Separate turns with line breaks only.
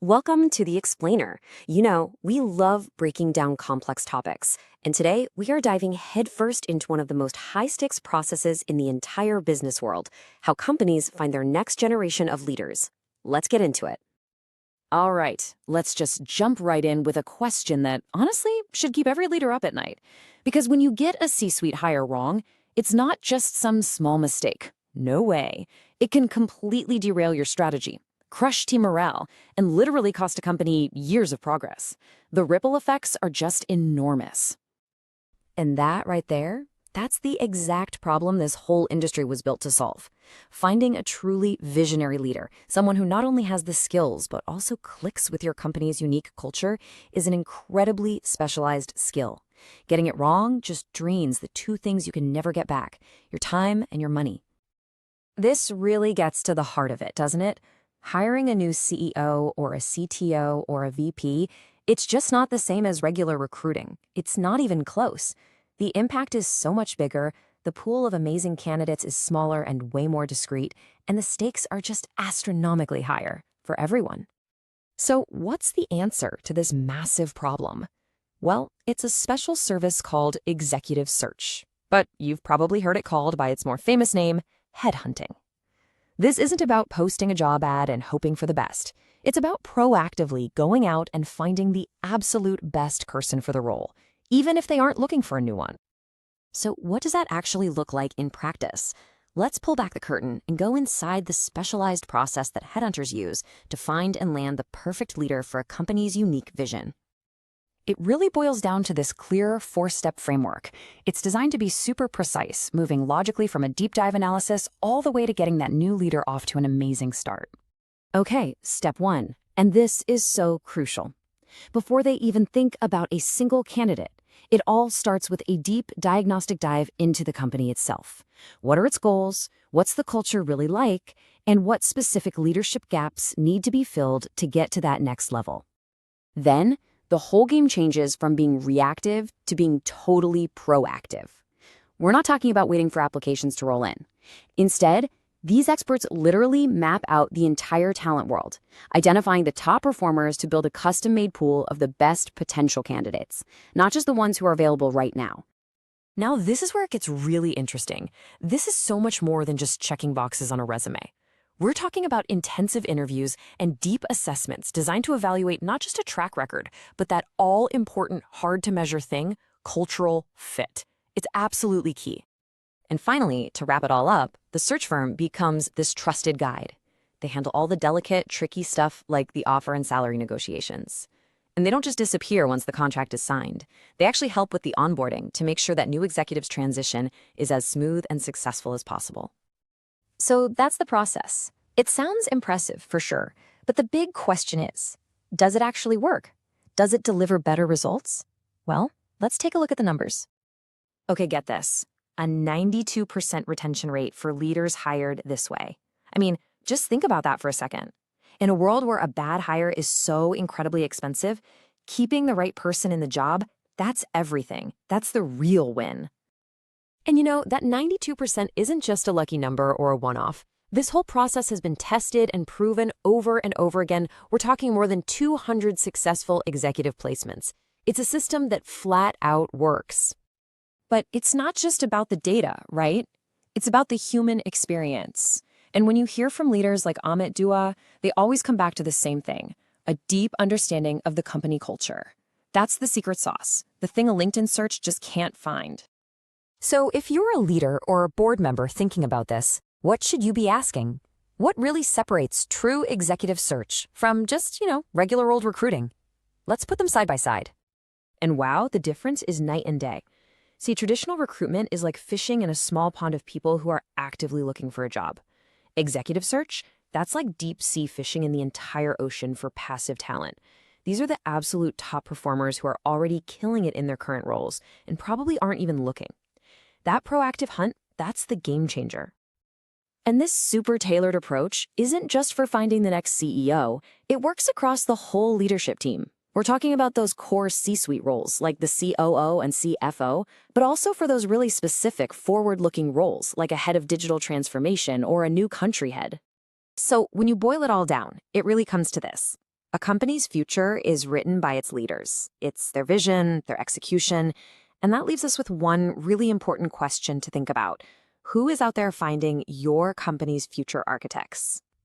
Welcome to The Explainer. We love breaking down complex topics, and today we are diving headfirst into one of the most high-stakes processes in the entire business world, how companies find their next generation of leaders. Let's get into it.
All right, let's just jump right in with a question that honestly should keep every leader up at night. Because when you get a C-suite hire wrong, it's not just some small mistake. No way. It can completely derail your strategy, crush team morale, and literally cost a company years of progress. The ripple effects are just enormous.
And that right there, that's the exact problem this whole industry was built to solve. Finding a truly visionary leader, someone who not only has the skills but also clicks with your company's unique culture, is an incredibly specialized skill. Getting it wrong just drains the two things you can never get back: your time and your money. This really gets to the heart of it, doesn't it? Hiring a new CEO or a CTO or a VP, it's just not the same as regular recruiting. It's not even close. The impact is so much bigger, the pool of amazing candidates is smaller and way more discreet, and the stakes are just astronomically higher for everyone. So, what's the answer to this massive problem? Well, it's a special service called executive search. But you've probably heard it called by its more famous name, headhunting. This isn't about posting a job ad and hoping for the best. It's about proactively going out and finding the absolute best person for the role, even if they aren't looking for a new one. So what does that actually look like in practice? Let's pull back the curtain and go inside the specialized process that headhunters use to find and land the perfect leader for a company's unique vision. It really boils down to this clear four-step framework. It's designed to be super precise, moving logically from a deep dive analysis all the way to getting that new leader off to an amazing start. Okay, step one, and this is so crucial. Before they even think about a single candidate, it all starts with a deep diagnostic dive into the company itself. What are its goals? What's the culture really like? And what specific leadership gaps need to be filled to get to that next level? Then, the whole game changes from being reactive to being totally proactive. We're not talking about waiting for applications to roll in. Instead, these experts literally map out the entire talent world, identifying the top performers to build a custom-made pool of the best potential candidates, not just the ones who are available right now. Now, this is where it gets really interesting. This is so much more than just checking boxes on a resume. We're talking about intensive interviews and deep assessments designed to evaluate not just a track record, but that all-important, hard-to-measure thing, cultural fit. It's absolutely key. And finally, to wrap it all up, the search firm becomes this trusted guide. They handle all the delicate, tricky stuff like the offer and salary negotiations. And they don't just disappear once the contract is signed. They actually help with the onboarding to make sure that new executives' transition is as smooth and successful as possible. So that's the process. It sounds impressive for sure, but the big question is, does it actually work? Does it deliver better results? Well, let's take a look at the numbers. Okay, get this. A 92% retention rate for leaders hired this way. I mean, just think about that for a second. In a world where a bad hire is so incredibly expensive, keeping the right person in the job, that's everything. That's the real win. And that 92% isn't just a lucky number or a one-off. This whole process has been tested and proven over and over again. We're talking more than 200 successful executive placements. It's a system that flat out works. But it's not just about the data, right? It's about the human experience. And when you hear from leaders like Amit Dua, they always come back to the same thing: a deep understanding of the company culture. That's the secret sauce, the thing a LinkedIn search just can't find. So if you're a leader or a board member thinking about this, what should you be asking? What really separates true executive search from just, regular old recruiting? Let's put them side by side. And wow, the difference is night and day. See, traditional recruitment is like fishing in a small pond of people who are actively looking for a job. Executive search, that's like deep sea fishing in the entire ocean for passive talent. These are the absolute top performers who are already killing it in their current roles and probably aren't even looking. That proactive hunt, that's the game changer. And this super tailored approach isn't just for finding the next CEO. It works across the whole leadership team. We're talking about those core C-suite roles like the COO and CFO, but also for those really specific forward-looking roles like a head of digital transformation or a new country head. So when you boil it all down, it really comes to this. A company's future is written by its leaders. It's their vision, their execution, and that leaves us with one really important question to think about. Who is out there finding your company's future architects?